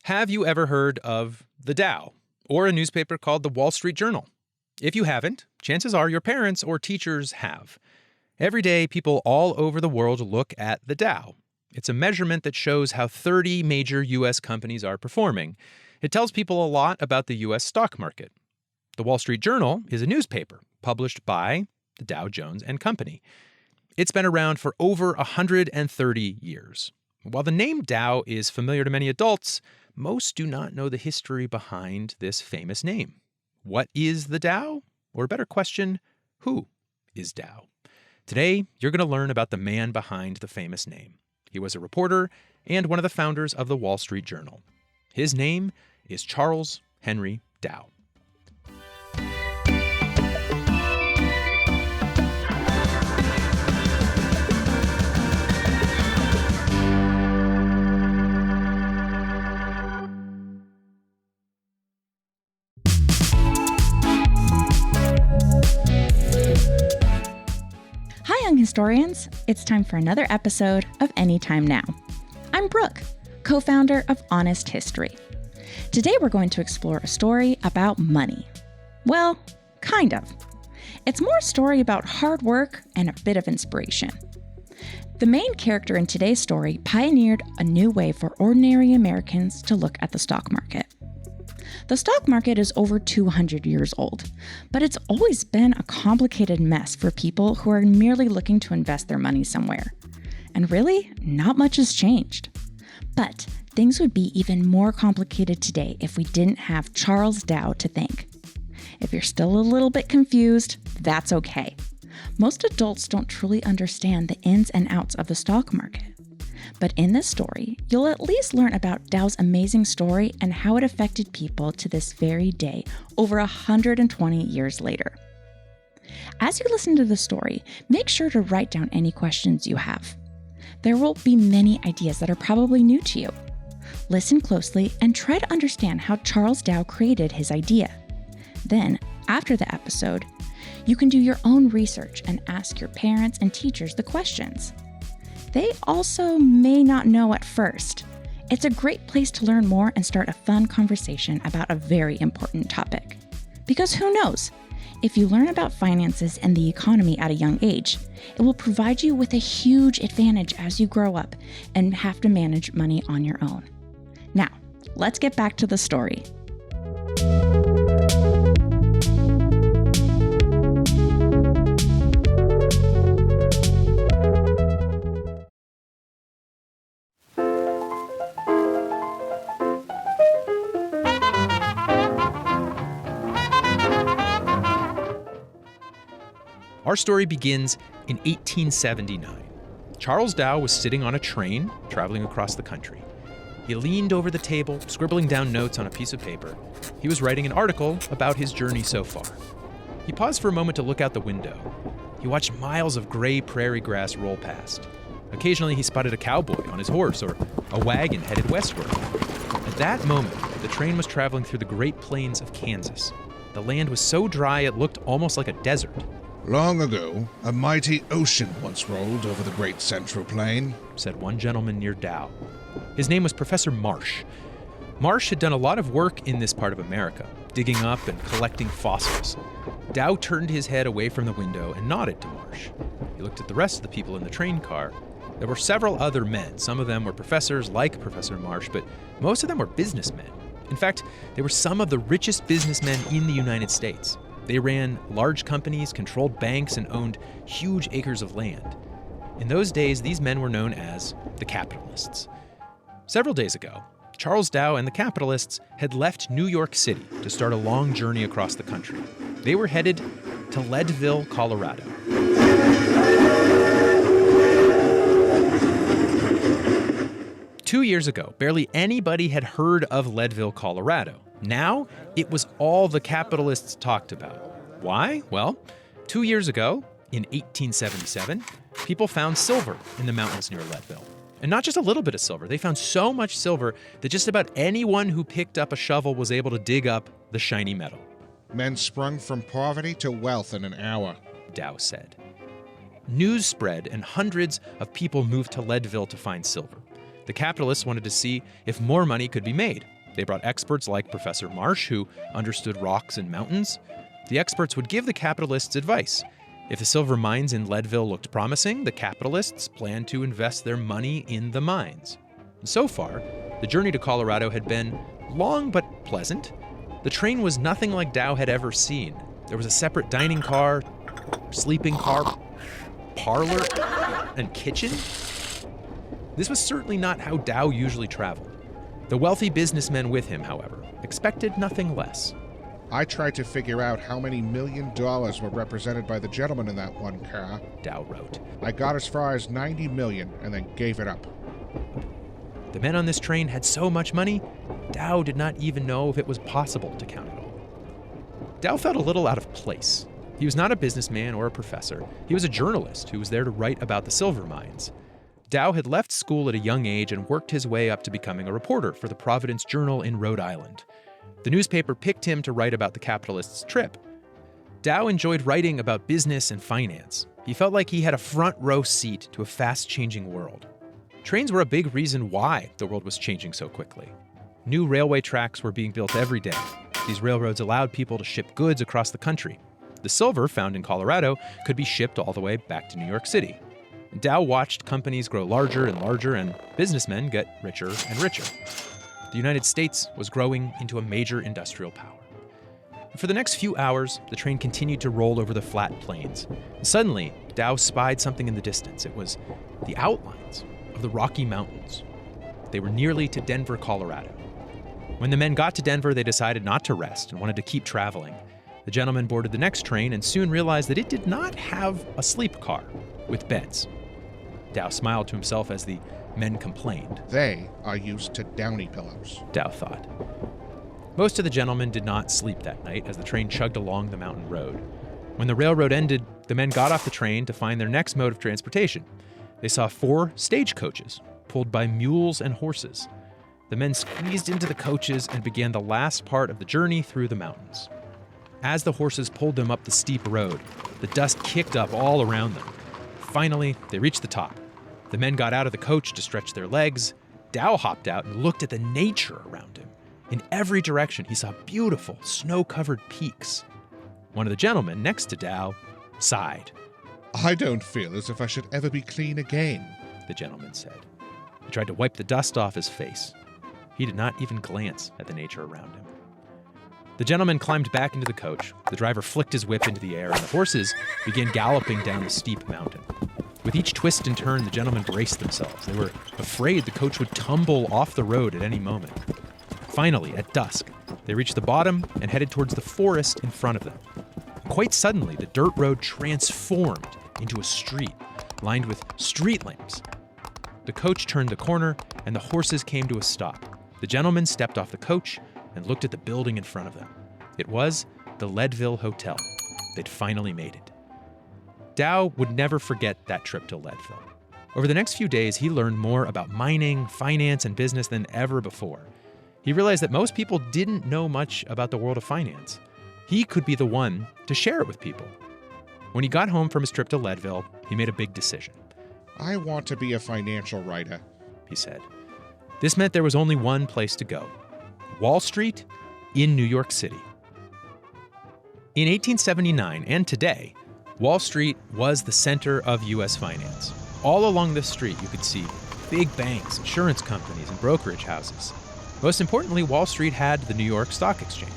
Have you ever heard of the Dow or a newspaper called the Wall Street Journal? If you haven't, chances are your parents or teachers have. Every day, people all over the world look at the Dow. It's a measurement that shows how 30 major U.S. companies are performing. It tells people a lot about the U.S. stock market. The Wall Street Journal is a newspaper published by the Dow Jones and Company. It's been around for over 130 years. While the name Dow is familiar to many adults, most do not know the history behind this famous name. What is the Dow? Or a better question, who is Dow? Today, you're going to learn about the man behind the famous name. He was a reporter and one of the founders of the Wall Street Journal. His name is Charles Henry Dow. Hi, young historians. It's time for another episode of Anytime Now. I'm Brooke, co-founder of Honest History. Today we're going to explore a story about money. Well, kind of. It's more a story about hard work and a bit of inspiration. The main character in today's story pioneered a new way for ordinary Americans to look at the stock market. The stock market is over 200 years old, but it's always been a complicated mess for people who are merely looking to invest their money somewhere. And really, not much has changed. But things would be even more complicated today if we didn't have Charles Dow to thank. If you're still a little bit confused, that's okay. Most adults don't truly understand the ins and outs of the stock market. But in this story, you'll at least learn about Dow's amazing story and how it affected people to this very day, over 120 years later. As you listen to the story, make sure to write down any questions you have. There will be many ideas that are probably new to you. Listen closely and try to understand how Charles Dow created his idea. Then, after the episode, you can do your own research and ask your parents and teachers the questions. They also may not know at first. It's a great place to learn more and start a fun conversation about a very important topic. Because who knows? If you learn about finances and the economy at a young age, it will provide you with a huge advantage as you grow up and have to manage money on your own. Now, let's get back to the story. Our story begins in 1879. Charles Dow was sitting on a train traveling across the country. He leaned over the table, scribbling down notes on a piece of paper. He was writing an article about his journey so far. He paused for a moment to look out the window. He watched miles of gray prairie grass roll past. Occasionally, he spotted a cowboy on his horse or a wagon headed westward. At that moment, the train was traveling through the Great Plains of Kansas. The land was so dry it looked almost like a desert. Long ago, a mighty ocean once rolled over the great central plain, said one gentleman near Dow. His name was Professor Marsh. Marsh had done a lot of work in this part of America, digging up and collecting fossils. Dow turned his head away from the window and nodded to Marsh. He looked at the rest of the people in the train car. There were several other men. Some of them were professors like Professor Marsh, but most of them were businessmen. In fact, they were some of the richest businessmen in the United States. They ran large companies, controlled banks, and owned huge acres of land. In those days, these men were known as the capitalists. Several days ago, Charles Dow and the capitalists had left New York City to start a long journey across the country. They were headed to Leadville, Colorado. 2 years ago, barely anybody had heard of Leadville, Colorado. Now, it was all the capitalists talked about. Why? Well, 2 years ago, in 1877, people found silver in the mountains near Leadville. And not just a little bit of silver. They found so much silver that just about anyone who picked up a shovel was able to dig up the shiny metal. Men sprung from poverty to wealth in an hour, Dow said. News spread and hundreds of people moved to Leadville to find silver. The capitalists wanted to see if more money could be made. They brought experts like Professor Marsh, who understood rocks and mountains. The experts would give the capitalists advice. If the silver mines in Leadville looked promising, the capitalists planned to invest their money in the mines. So far, the journey to Colorado had been long but pleasant. The train was nothing like Dow had ever seen. There was a separate dining car, sleeping car, parlor, and kitchen. This was certainly not how Dow usually traveled. The wealthy businessmen with him, however, expected nothing less. I tried to figure out how many $1 million were represented by the gentleman in that one car. Dow wrote. I got as far as 90 million and then gave it up. The men on this train had so much money, Dow did not even know if it was possible to count it all. Dow felt a little out of place. He was not a businessman or a professor. He was a journalist who was there to write about the silver mines. Dow had left school at a young age and worked his way up to becoming a reporter for the Providence Journal in Rhode Island. The newspaper picked him to write about the capitalists' trip. Dow enjoyed writing about business and finance. He felt like he had a front row seat to a fast-changing world. Trains were a big reason why the world was changing so quickly. New railway tracks were being built every day. These railroads allowed people to ship goods across the country. The silver found in Colorado could be shipped all the way back to New York City. Dow watched companies grow larger and larger and businessmen get richer and richer. The United States was growing into a major industrial power. For the next few hours, the train continued to roll over the flat plains. Suddenly, Dow spied something in the distance. It was the outlines of the Rocky Mountains. They were nearly to Denver, Colorado. When the men got to Denver, they decided not to rest and wanted to keep traveling. The gentlemen boarded the next train and soon realized that it did not have a sleep car with beds. Dow smiled to himself as the men complained. They are used to downy pillows, Dow thought. Most of the gentlemen did not sleep that night as the train chugged along the mountain road. When the railroad ended, the men got off the train to find their next mode of transportation. They saw 4 stagecoaches pulled by mules and horses. The men squeezed into the coaches and began the last part of the journey through the mountains. As the horses pulled them up the steep road, the dust kicked up all around them. Finally, they reached the top. The men got out of the coach to stretch their legs. Dow hopped out and looked at the nature around him. In every direction, he saw beautiful, snow-covered peaks. One of the gentlemen next to Dow sighed. I don't feel as if I should ever be clean again, the gentleman said. He tried to wipe the dust off his face. He did not even glance at the nature around him. The gentleman climbed back into the coach. The driver flicked his whip into the air, and the horses began galloping down the steep mountain. With each twist and turn, the gentlemen braced themselves. They were afraid the coach would tumble off the road at any moment. Finally, at dusk, they reached the bottom and headed towards the forest in front of them. Quite suddenly, the dirt road transformed into a street lined with street lamps. The coach turned the corner, and the horses came to a stop. The gentlemen stepped off the coach and looked at the building in front of them. It was the Leadville Hotel. They'd finally made it. Dow would never forget that trip to Leadville. Over the next few days, he learned more about mining, finance, and business than ever before. He realized that most people didn't know much about the world of finance. He could be the one to share it with people. When he got home from his trip to Leadville, he made a big decision. I want to be a financial writer, he said. This meant there was only one place to go: Wall Street in New York City. In 1879 and today, Wall Street was the center of U.S. finance. All along this street, you could see big banks, insurance companies, and brokerage houses. Most importantly, Wall Street had the New York Stock Exchange.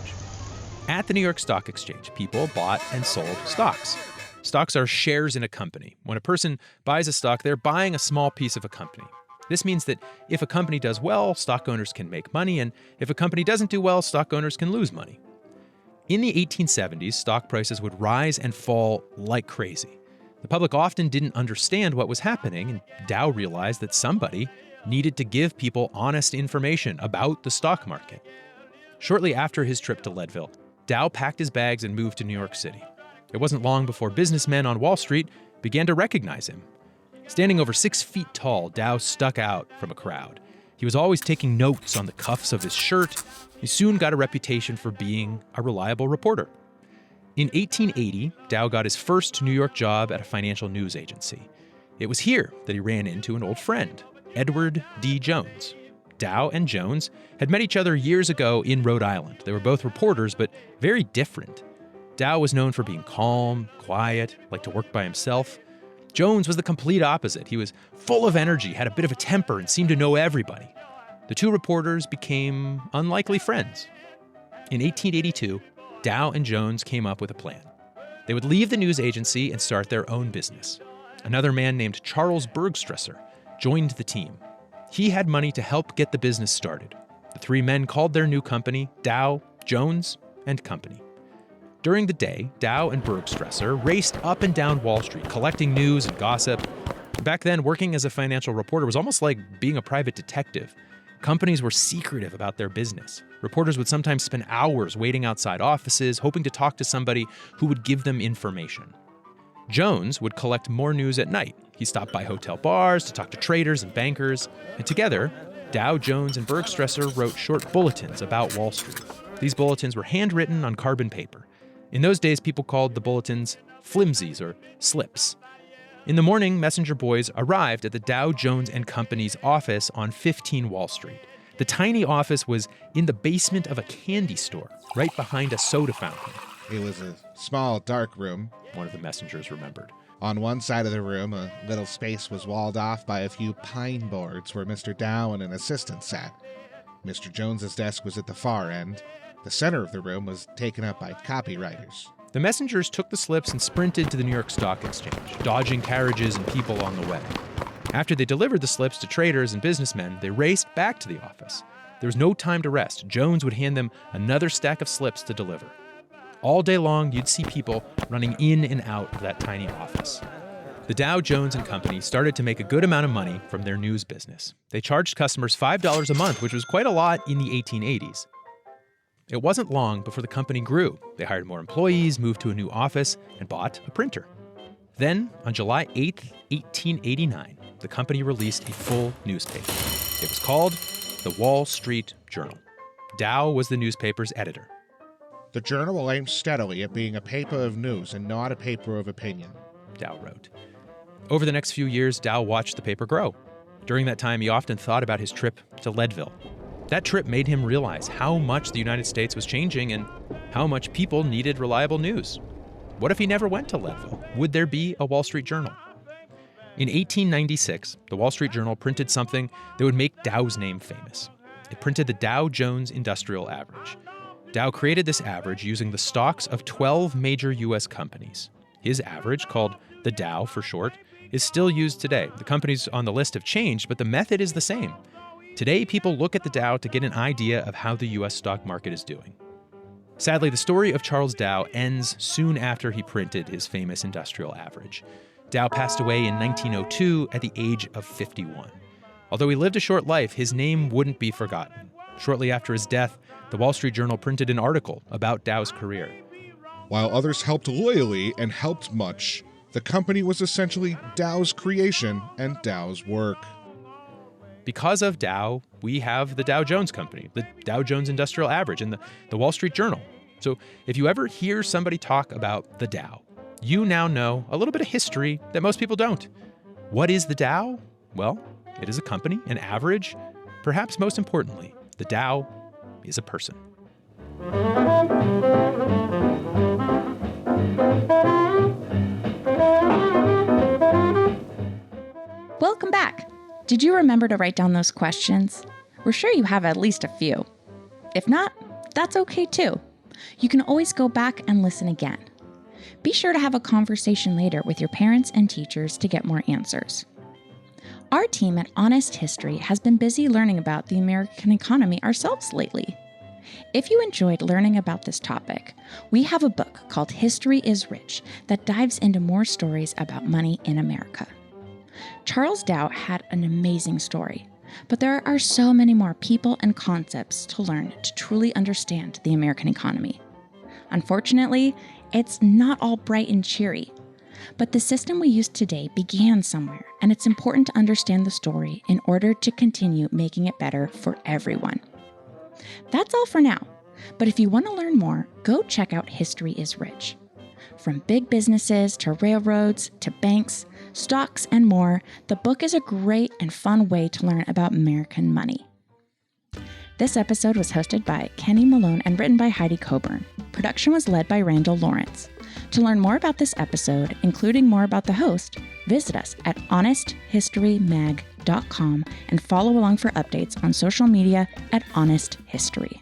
At the New York Stock Exchange, people bought and sold stocks. Stocks are shares in a company. When a person buys a stock, they're buying a small piece of a company. This means that if a company does well, stock owners can make money, and if a company doesn't do well, stock owners can lose money. In the 1870s, stock prices would rise and fall like crazy. The public often didn't understand what was happening, and Dow realized that somebody needed to give people honest information about the stock market. Shortly after his trip to Leadville, Dow packed his bags and moved to New York City. It wasn't long before businessmen on Wall Street began to recognize him. Standing over 6 feet tall, Dow stuck out from a crowd. He was always taking notes on the cuffs of his shirt. He soon got a reputation for being a reliable reporter. In 1880, Dow got his first New York job at a financial news agency. It was here that he ran into an old friend, Edward D. Jones. Dow and Jones had met each other years ago in Rhode Island. They were both reporters, but very different. Dow was known for being calm, quiet, liked to work by himself. Jones was the complete opposite. He was full of energy, had a bit of a temper, and seemed to know everybody. The two reporters became unlikely friends. In 1882, Dow and Jones came up with a plan. They would leave the news agency and start their own business. Another man named Charles Bergstresser joined the team. He had money to help get the business started. The three men called their new company Dow, Jones, and Company. During the day, Dow and Bergstresser raced up and down Wall Street, collecting news and gossip. Back then, working as a financial reporter was almost like being a private detective. Companies were secretive about their business. Reporters would sometimes spend hours waiting outside offices, hoping to talk to somebody who would give them information. Jones would collect more news at night. He stopped by hotel bars to talk to traders and bankers. And together, Dow, Jones, and Bergstresser wrote short bulletins about Wall Street. These bulletins were handwritten on carbon paper. In those days, people called the bulletins flimsies or slips. In the morning, messenger boys arrived at the Dow Jones and Company's office on 15 Wall Street. The tiny office was in the basement of a candy store, right behind a soda fountain. It was a small, dark room. One of the messengers remembered. On one side of the room, a little space was walled off by a few pine boards where Mr. Dow and an assistant sat. Mr. Jones's desk was at the far end. The center of the room was taken up by copywriters. The messengers took the slips and sprinted to the New York Stock Exchange, dodging carriages and people on the way. After they delivered the slips to traders and businessmen, they raced back to the office. There was no time to rest. Jones would hand them another stack of slips to deliver. All day long, you'd see people running in and out of that tiny office. The Dow Jones and Company started to make a good amount of money from their news business. They charged customers $5 a month, which was quite a lot in the 1880s. It wasn't long before the company grew. They hired more employees, moved to a new office, and bought a printer. Then, on July 8, 1889, the company released a full newspaper. It was called the Wall Street Journal. Dow was the newspaper's editor. The journal will aim steadily at being a paper of news and not a paper of opinion, Dow wrote. Over the next few years, Dow watched the paper grow. During that time, he often thought about his trip to Leadville. That trip made him realize how much the United States was changing and how much people needed reliable news. What if he never went to Leadville? Would there be a Wall Street Journal? In 1896, the Wall Street Journal printed something that would make Dow's name famous. It printed the Dow Jones Industrial Average. Dow created this average using the stocks of 12 major U.S. companies. His average, called the Dow for short, is still used today. The companies on the list have changed, but the method is the same. Today, people look at the Dow to get an idea of how the U.S. stock market is doing. Sadly, the story of Charles Dow ends soon after he printed his famous industrial average. Dow passed away in 1902 at the age of 51. Although he lived a short life, his name wouldn't be forgotten. Shortly after his death, the Wall Street Journal printed an article about Dow's career. While others helped loyally and helped much, the company was essentially Dow's creation and Dow's work. Because of Dow, we have the Dow Jones Company, the Dow Jones Industrial Average, and the Wall Street Journal. So if you ever hear somebody talk about the Dow, you now know a little bit of history that most people don't. What is the Dow? Well, it is a company, an average. Perhaps most importantly, the Dow is a person. Welcome back. Did you remember to write down those questions? We're sure you have at least a few. If not, that's okay too. You can always go back and listen again. Be sure to have a conversation later with your parents and teachers to get more answers. Our team at Honest History has been busy learning about the American economy ourselves lately. If you enjoyed learning about this topic, we have a book called History is Rich that dives into more stories about money in America. Charles Dow had an amazing story, but there are so many more people and concepts to learn to truly understand the American economy. Unfortunately, it's not all bright and cheery, but the system we use today began somewhere, and it's important to understand the story in order to continue making it better for everyone. That's all for now, but if you want to learn more, go check out History is Rich. From big businesses to railroads to banks, stocks, and more, the book is a great and fun way to learn about American money. This episode was hosted by Kenny Malone and written by Heidi Coburn. Production was led by Randall Lawrence. To learn more about this episode, including more about the host, visit us at honesthistorymag.com and follow along for updates on social media at Honest History.